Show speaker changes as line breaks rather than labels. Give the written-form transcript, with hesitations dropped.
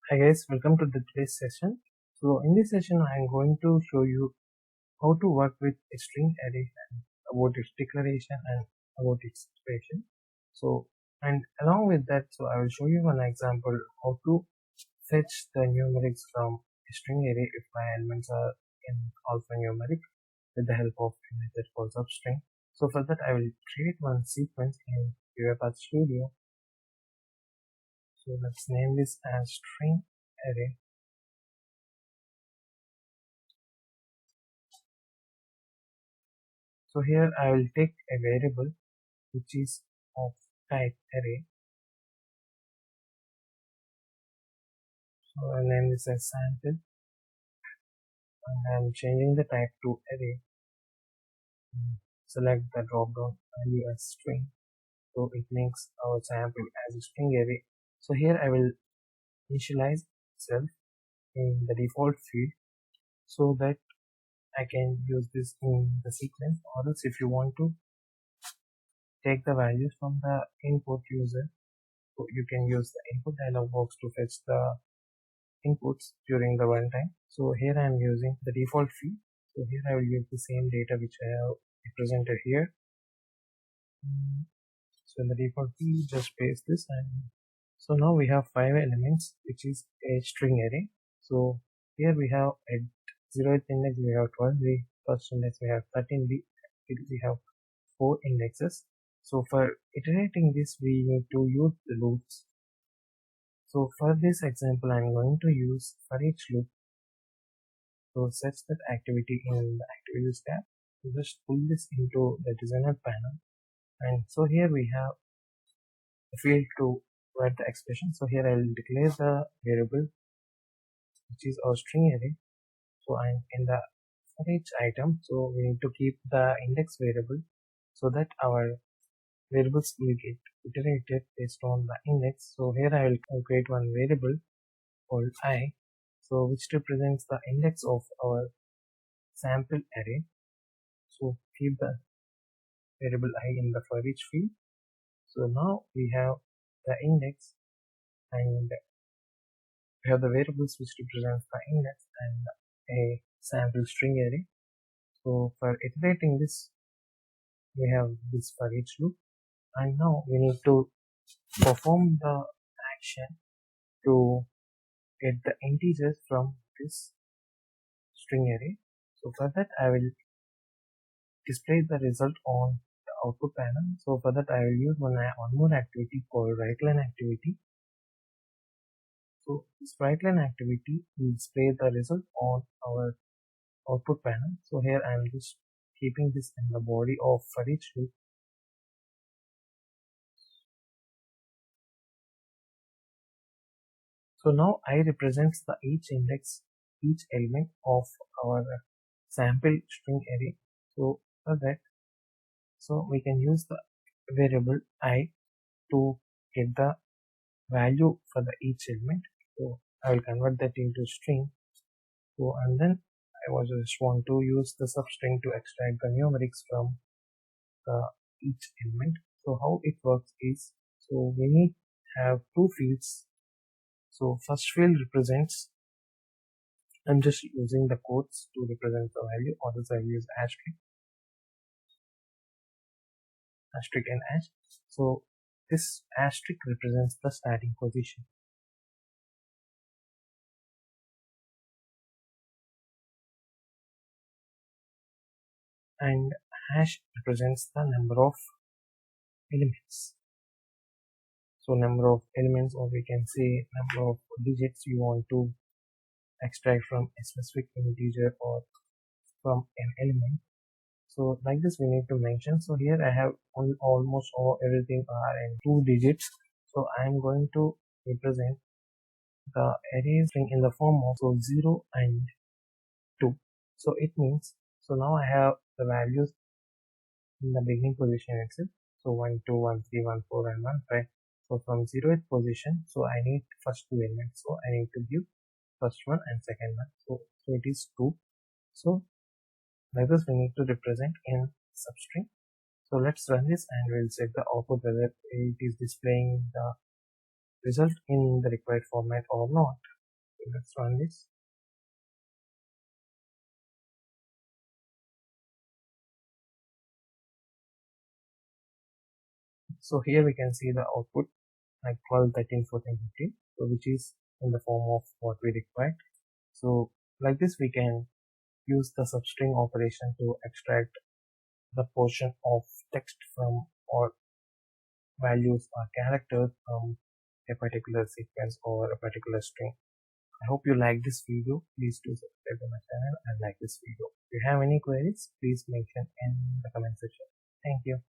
Hi guys, welcome to today's session. So in this session, I am going to show you how to work with a string array and about its declaration and about its expression. So and along with that, I will show you one example how to fetch the numerics from a string array if my elements are in alphanumeric with the help of a method called substring. So for that, I will create one sequence in Uipath Studio. So let's name this as string array. So here I will take a variable which is of type array. So I'll name this as sample and I'm changing the type to array. Select the drop down value as string. So it makes our sample as a string array. So here I will initialize itself in the default field so that I can use this in the sequence, or else if you want to take the values from the input user, so you can use the input dialog box to fetch the inputs during the runtime. So here I am using the default field. So here I will use the same data which I have represented here. So in the default field, just paste this, and so now we have 5 elements, which is a string array. So here we have at 0th index we have 12b, first index we have 13b, we have 4 indexes. So for iterating this, we need to use the loops. So for this example, I'm going to use for each loop. So such that activity in the activities tab. So just pull this into the designer panel, and so here we have a field to write the expression. So here I will declare the variable which is our string array. So I'm in the for each item, so we need to keep the index variable so that our variables will get iterated based on the index. So here I will create one variable called I, so which represents the index of our sample array. So keep the variable I in the for each field. So now we have the index and we have the variables which represents the index and a sample string array. So for iterating this, we have this for each loop, and now we need to perform the action to get the integers from this string array. So for that I will display the result on the output panel. So for that I will use one more activity called writeLine activity. So this writeLine activity will display the result on our output panel. So here I am just keeping this in the body of for each loop. So now I represents the each index, each element of our sample string array. So for that, so we can use the variable I to get the value for the each element. So I will convert that into string. So and then I just want to use the substring to extract the numerics from each element. So how it works is, so we need have two fields. So first field represents, I'm just using the quotes to represent the value, or else I use asterisk and hash. So this asterisk represents the starting position, and hash represents the number of elements. So number of elements, or we can say number of digits you want to extract from a specific integer or from an element. So like this we need to mention. So here I have almost all everything are in 2 digits. So I am going to represent the array string in the form of 0 and 2. So it means, so now I have the values in the beginning position itself. So 1, 2, 1, 3, 1, 4 and 1, 5. So from 0th position, so I need first 2 elements. So I need to give first one and second one. So it is 2. So like this we need to represent in substring. So let's run this and we'll check the output whether it is displaying the result in the required format or not. Let's run this. So here we can see the output like 12, 13, 14, 15, so which is in the form of what we required. So like this we can use the substring operation to extract the portion of text from or values or characters from a particular sequence or a particular string. I hope you like this video. Please do subscribe to my channel and like this video. If you have any queries, please mention in the comment section. Thank you.